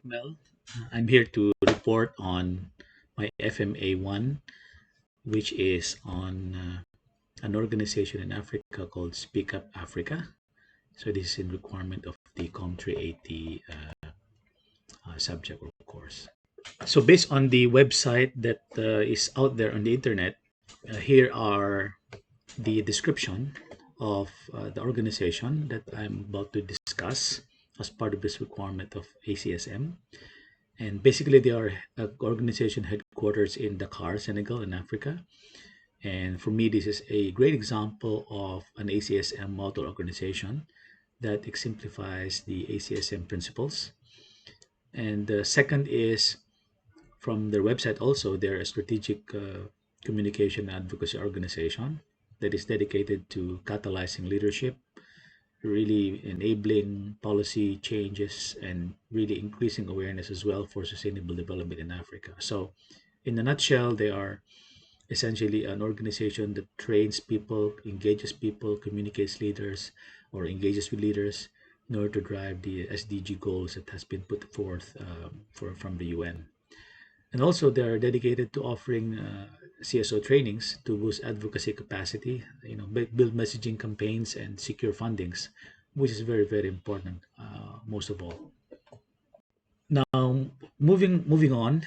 Mel. I'm here to report on my FMA1, which is on an organization in Africa called Speak Up Africa. So this is in requirement of the COM 380 subject or course. So based on the website that is out there on the internet, here are the description of the organization that I'm about to discuss as part of this requirement of ACSM. And basically, they are an organization headquarters in Dakar, Senegal, in Africa. And for me, this is a great example of an ACSM model organization that exemplifies the ACSM principles. And the second is from their website also, they're a strategic communication advocacy organization that is dedicated to catalyzing leadership, really enabling policy changes, and really increasing awareness as well for sustainable development in Africa. So, in a nutshell, they are essentially an organization that trains people, engages people, communicates leaders, or engages with leaders in order to drive the SDG goals that has been put forth from the UN. And also, they are dedicated to offering CSO trainings to boost advocacy capacity, build messaging campaigns and secure fundings, which is very, very important, most of all. Now, moving on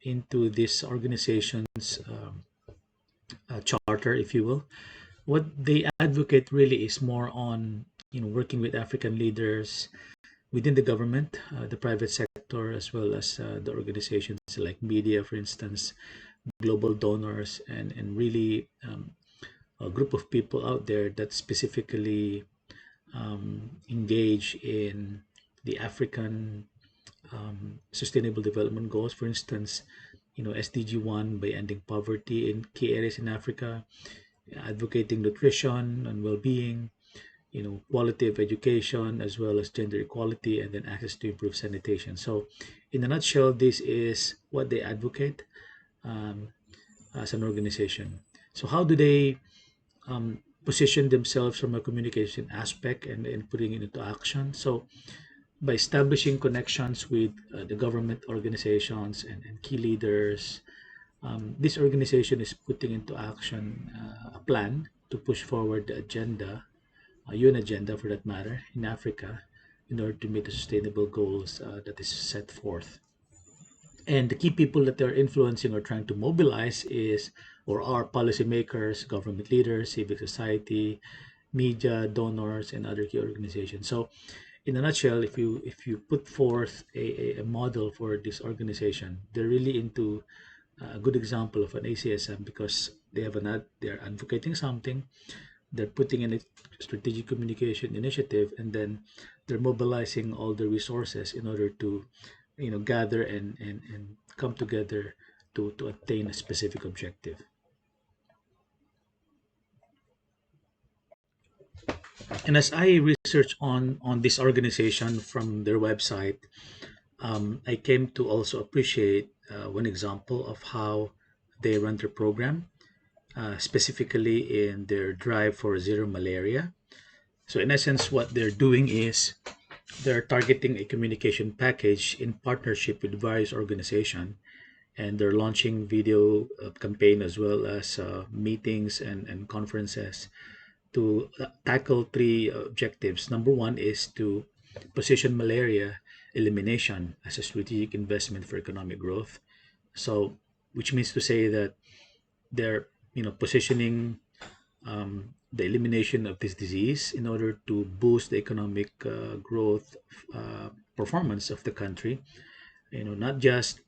into this organization's charter, if you will, what they advocate really is more on working with African leaders within the government, the private sector, as well as the organizations like media, for instance, global donors, and really a group of people out there that specifically engage in the African sustainable development goals. For instance, SDG 1 by ending poverty in key areas in Africa, advocating nutrition and well-being, quality of education as well as gender equality, and then access to improved sanitation. So, in a nutshell, this is what they advocate um, as an organization. So, how do they position themselves from a communication aspect and putting it into action? So, by establishing connections with the government organizations and key leaders, this organization is putting into action a plan to push forward the agenda, a UN agenda for that matter, in Africa in order to meet the sustainable goals that is set forth. And the key people that they're influencing or trying to mobilize is or are policymakers, government leaders, civic society, media, donors, and other key organizations. So, in a nutshell, if you put forth a model for this organization, they're really into a good example of an ACSM because they're advocating something, they're putting in a strategic communication initiative, and then they're mobilizing all the resources in order to gather and come together to attain a specific objective. And as I research on this organization from their website, I came to also appreciate one example of how they run their program, specifically in their drive for zero malaria. So, in essence, what they're doing is they're targeting a communication package in partnership with various organizations, and they're launching video campaign as well as meetings and conferences to tackle three objectives. Number one is to position malaria elimination as a strategic investment for economic growth. So, which means to say that they're positioning the elimination of this disease in order to boost the economic growth performance of the country. Not just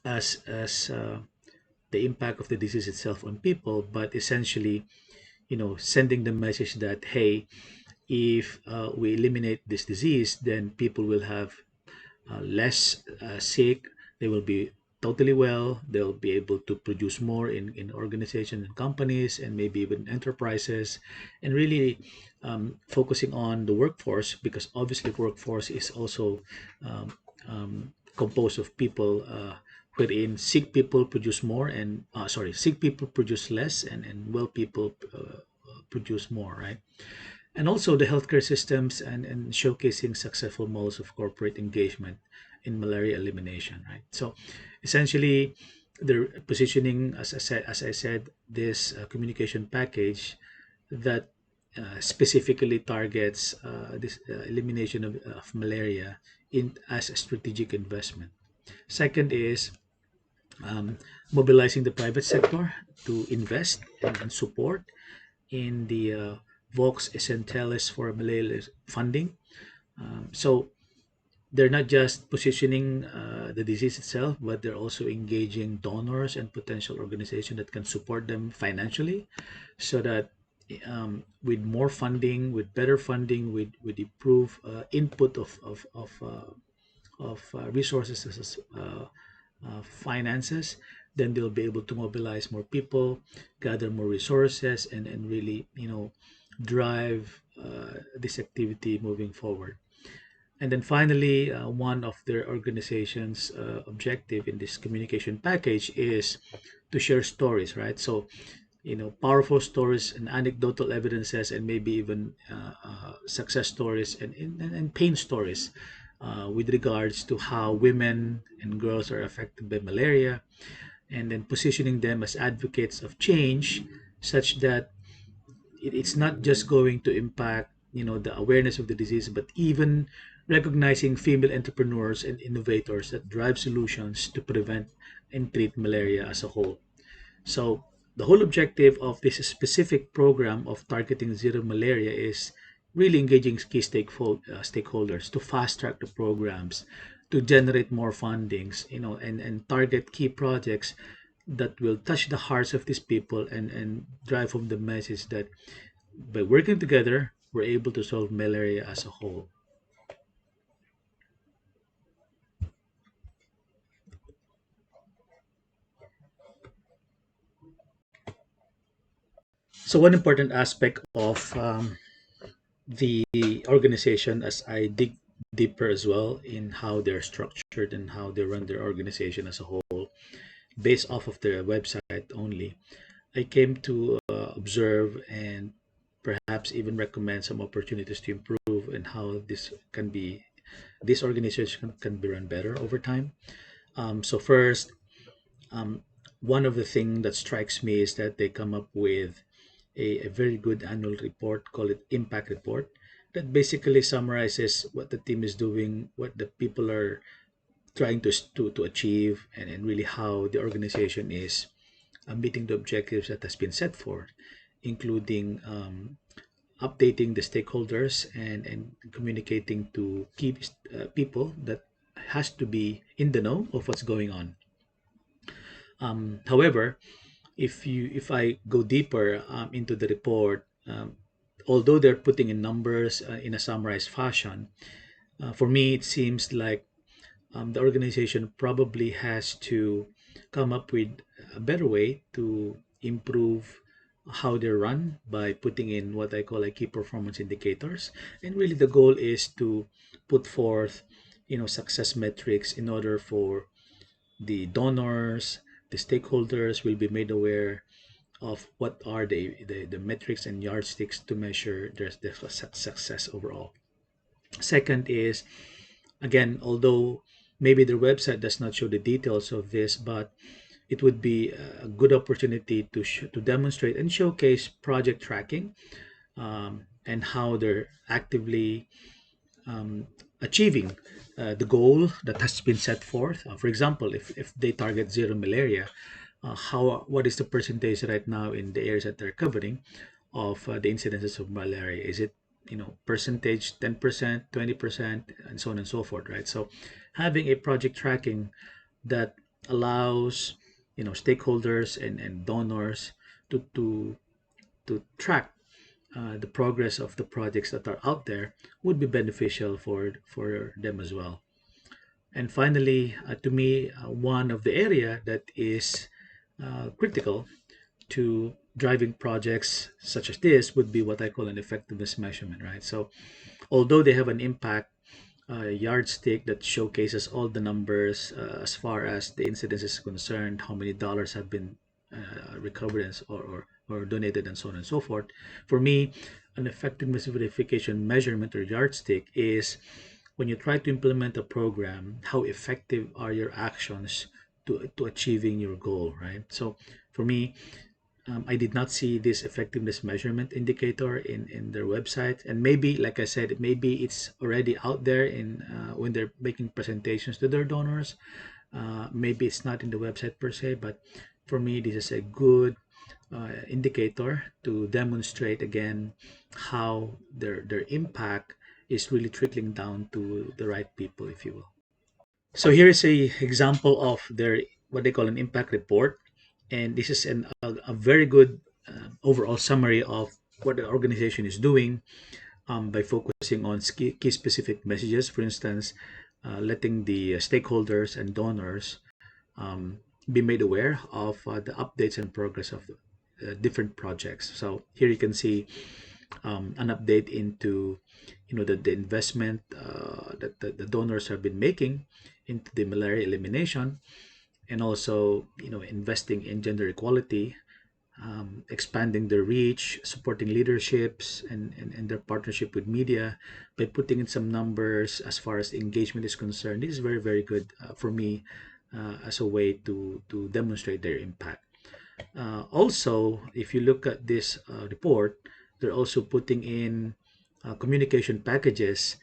as the impact of the disease itself on people, but essentially, sending the message that hey, if we eliminate this disease, then people will have less sick, they will be totally well, they'll be able to produce more in organizations and companies and maybe even enterprises, and really focusing on the workforce because obviously workforce is also composed of people wherein sick people produce more and sick people produce less and well people produce more, right? and also the healthcare systems and showcasing successful models of corporate engagement in malaria elimination, right? So essentially, they're positioning, as I said, this communication package that specifically targets this elimination of malaria in as a strategic investment. Second is um, mobilizing the private sector to invest and support in the Vox Essentialis for malaria funding. So they're not just positioning the disease itself, but they're also engaging donors and potential organizations that can support them financially, so that with more funding, with better funding, with improved input of resources as finances, then they'll be able to mobilize more people, gather more resources, and really, drive this activity moving forward. And then finally, one of their organization's objective in this communication package is to share stories, right? So, powerful stories and anecdotal evidences, and maybe even success stories and pain stories with regards to how women and girls are affected by malaria, and then positioning them as advocates of change, such that it's not just going to impact the awareness of the disease, but even recognizing female entrepreneurs and innovators that drive solutions to prevent and treat malaria as a whole. So the whole objective of this specific program of targeting zero malaria is really engaging key stakeholders to fast track the programs, to generate more fundings, and target key projects that will touch the hearts of these people, and drive home the message that by working together, we're able to solve malaria as a whole. So one important aspect of the organization, as I dig deeper as well in how they're structured and how they run their organization as a whole, based off of their website only, I came to observe and perhaps even recommend some opportunities to improve and how this organization can be run better over time. So first, um, one of the things that strikes me is that they come up with a very good annual report, call it impact report, that basically summarizes what the team is doing, what the people are trying to achieve, and really how the organization is meeting the objectives that has been set forth, including updating the stakeholders and communicating to key people that has to be in the know of what's going on. However, if I go deeper into the report, although they're putting in numbers in a summarized fashion, for me it seems like the organization probably has to come up with a better way to improve how they run by putting in what I call like key performance indicators. And really the goal is to put forth, success metrics in order for the donors, the stakeholders will be made aware of what are the metrics and yardsticks to measure their success overall. Second is, again, although maybe their website does not show the details of this, but it would be a good opportunity to demonstrate and showcase project tracking, and how they're actively um, achieving the goal that has been set forth. For example, if they target zero malaria, how what is the percentage right now in the areas that they're covering of the incidences of malaria? Is it percentage 10%, 20%, and so on and so forth, right? So having a project tracking that allows stakeholders and donors to track the progress of the projects that are out there would be beneficial for them as well. And finally, to me, one of the area that is critical to driving projects such as this would be what I call an effectiveness measurement, right? So although they have an impact yardstick that showcases all the numbers as far as the incidence is concerned, how many dollars have been recovered, or or donated and so on and so forth. For me, an effectiveness verification measurement or yardstick is when you try to implement a program, how effective are your actions to achieving your goal, right? So for me, I did not see this effectiveness measurement indicator in their website, and maybe, like I said, maybe it's already out there in when they're making presentations to their donors. Maybe it's not in the website per se, but for me, this is a good indicator to demonstrate again how their impact is really trickling down to the right people, if you will. So here is a example of their what they call an impact report, and this is a very good overall summary of what the organization is doing by focusing on key specific messages. For instance, letting the stakeholders and donors um, be made aware of the updates and progress of different projects. So here you can see an update into the investment that the donors have been making into the malaria elimination, and also investing in gender equality, expanding their reach, supporting leaderships, and their partnership with media by putting in some numbers as far as engagement is concerned. This is very, very good for me as a way to demonstrate their impact. Also, if you look at this report, they're also putting in communication packages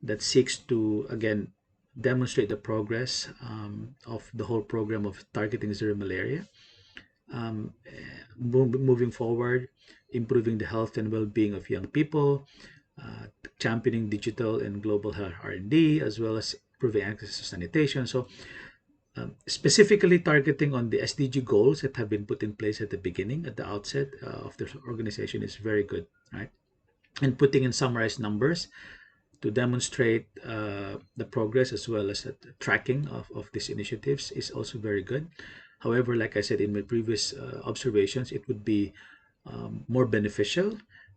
that seeks to again demonstrate the progress of the whole program of targeting zero malaria, moving forward, improving the health and well-being of young people, championing digital and global health R&D, as well as improving access to sanitation. So specifically targeting on the SDG goals that have been put in place at the beginning, at the outset of the organization is very good, right? And putting in summarized numbers to demonstrate the progress as well as the tracking of these initiatives is also very good. However, like I said in my previous observations, it would be more beneficial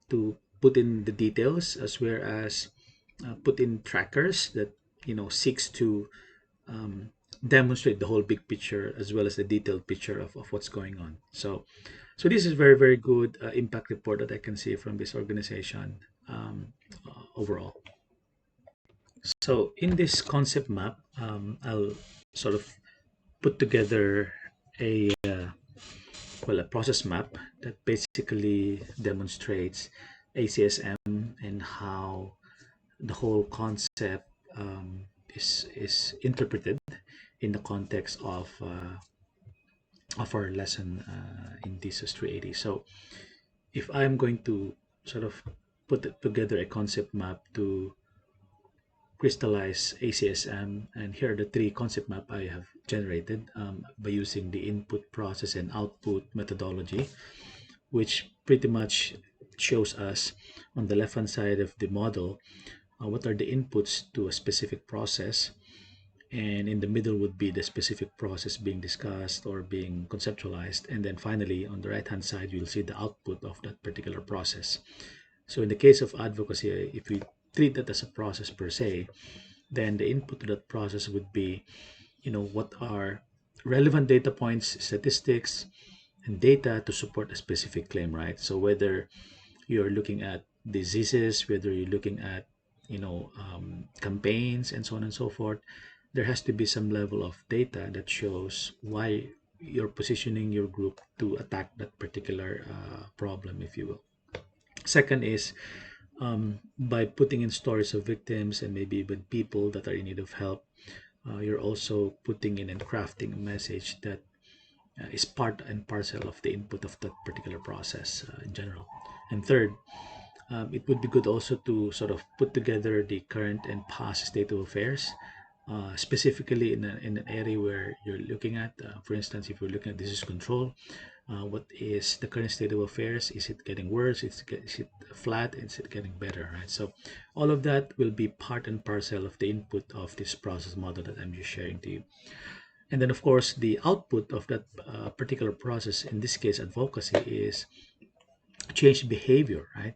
to put in the details as well as put in trackers that seeks to um, demonstrate the whole big picture as well as the detailed picture of what's going on. So this is very, very good impact report that I can see from this organization overall. So in this concept map, I'll sort of put together a process map that basically demonstrates ACSM and how the whole concept is interpreted in the context of our lesson in thesis 380. So if I'm going to sort of put together a concept map to crystallize ACSM, and here are the three concept map I have generated by using the input, process, and output methodology, which pretty much shows us on the left hand side of the model what are the inputs to a specific process, and in the middle would be the specific process being discussed or being conceptualized, and then finally on the right hand side you'll see the output of that particular process. So in the case of advocacy, if we treat that as a process per se, then the input to that process would be what are relevant data points, statistics, and data to support a specific claim, right? So whether you're looking at diseases, whether you're looking at campaigns and so on and so forth, there has to be some level of data that shows why you're positioning your group to attack that particular problem, if you will. Second is by putting in stories of victims and maybe even people that are in need of help, you're also putting in and crafting a message that is part and parcel of the input of that particular process in general. And third, it would be good also to sort of put together the current and past state of affairs, specifically in an area where you're looking at, for instance, if you're looking at disease control, what is the current state of affairs? Is it getting worse? Is it flat? Is it getting better? Right. So all of that will be part and parcel of the input of this process model that I'm just sharing to you. And then, of course, the output of that particular process, in this case, advocacy, is change behavior, right?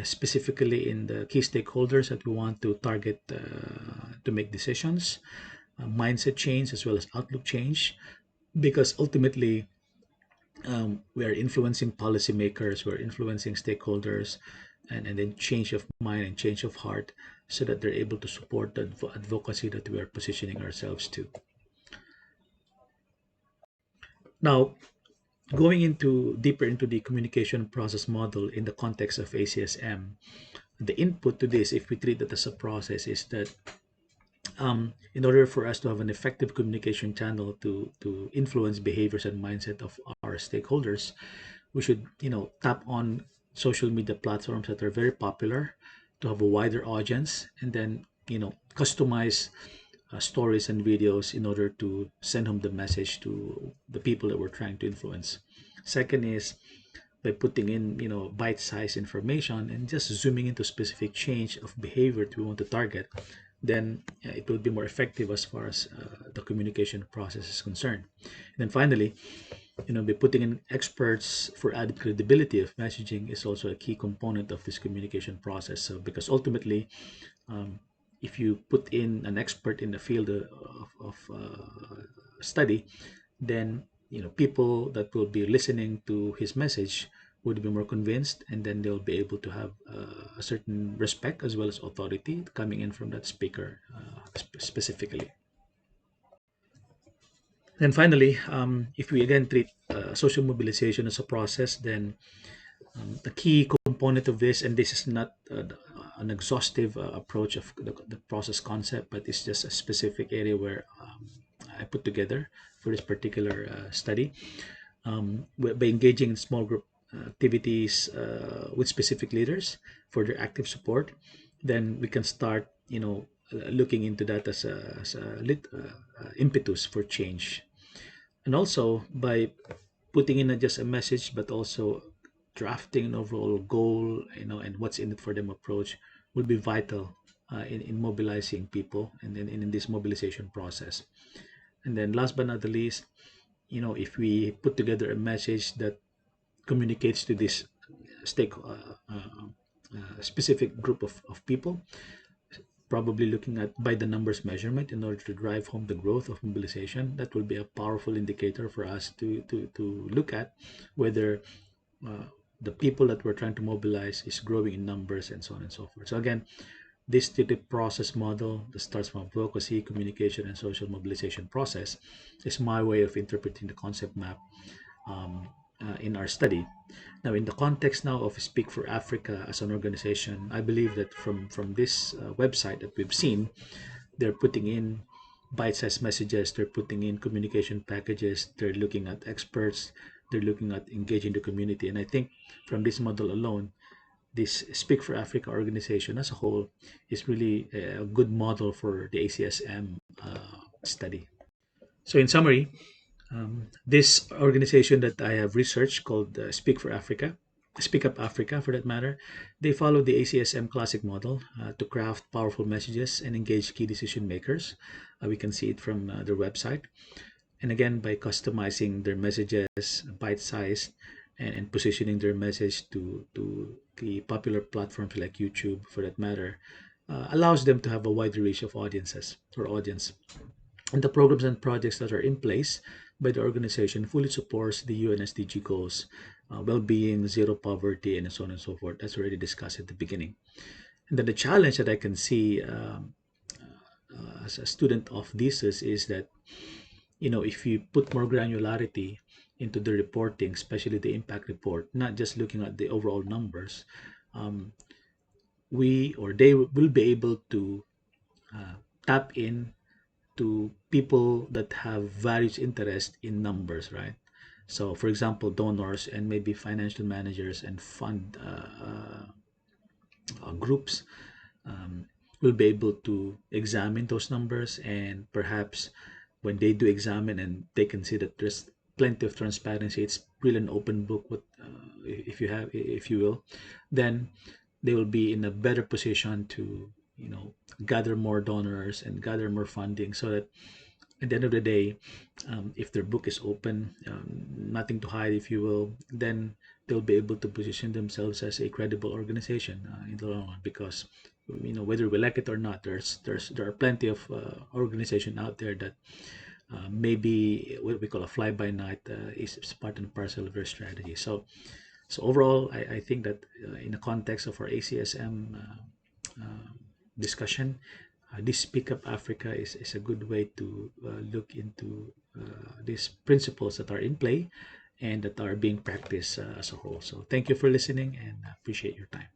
Specifically in the key stakeholders that we want to target to make decisions, mindset change as well as outlook change, because ultimately We are influencing policymakers, we're influencing stakeholders, and then change of mind and change of heart so that they're able to support the advocacy that we are positioning ourselves to. Now, going into deeper into the communication process model in the context of ACSM, the input to this, if we treat it as a process, is that in order for us to have an effective communication channel to influence behaviors and mindset of our stakeholders, we should tap on social media platforms that are very popular to have a wider audience, and then customize stories and videos in order to send home the message to the people that we're trying to influence. Second is by putting in bite-sized information and just zooming into specific change of behavior that we want to target, then it will be more effective as far as the communication process is concerned. And then finally, by putting in experts for added credibility of messaging is also a key component of this communication process. So because ultimately, um, if you put in an expert in the field of study, then people that will be listening to his message would be more convinced, and then they'll be able to have a certain respect as well as authority coming in from that speaker specifically. Then finally, if we again treat social mobilization as a process, then the key component of this, and this is not an exhaustive approach of the process concept, but it's just a specific area where I put together for this particular study. By engaging in small group activities with specific leaders for their active support, then we can start, looking into that as a impetus for change. And also by putting in not just a message, but also drafting an overall goal, and what's in it for them approach will be vital in mobilizing people and in this mobilization process. And then last but not the least, if we put together a message that communicates to this stake specific group of people, probably looking at by the numbers measurement in order to drive home the growth of mobilization, that will be a powerful indicator for us to look at whether uh, the people that we're trying to mobilize is growing in numbers and so on and so forth. So again, this iterative process model that starts from advocacy, communication, and social mobilization process is my way of interpreting the concept map um, in our study. Now, in the context now of Speak for Africa as an organization, I believe that from this website that we've seen, they're putting in bite-sized messages, they're putting in communication packages, they're looking at experts, they're looking at engaging the community. And I think from this model alone, this Speak for Africa organization as a whole is really a good model for the ACSM study. So, in summary, this organization that I have researched called Speak Up Africa for that matter, they follow the ACSM classic model to craft powerful messages and engage key decision makers. We can see it from their website. And again, by customizing their messages, bite-sized, and positioning their message to the popular platforms like YouTube for that matter, allows them to have a wide reach of audiences or audience. And the programs and projects that are in place by the organization fully supports the UN SDG goals, well-being, zero poverty, and so on and so forth. That's already discussed at the beginning. And then the challenge that I can see as a student of thesis is that if you put more granularity into the reporting, especially the impact report, not just looking at the overall numbers, um, we or they will be able to tap in to people that have various interest in numbers, right? So, for example, donors and maybe financial managers and fund groups um, will be able to examine those numbers, and perhaps when they do examine and they can see that there's plenty of transparency, it's really an open book, if you will, then they will be in a better position to gather more donors and gather more funding, so that at the end of the day, if their book is open, nothing to hide, if you will, then they'll be able to position themselves as a credible organization in the long run. Because whether we like it or not, there are plenty of organization out there that maybe what we call a fly by night is part and parcel of your strategy. So overall, I think that in the context of our ACSM discussion, this Speak Up Africa is a good way to look into these principles that are in play and that are being practiced as a whole. So thank you for listening and appreciate your time.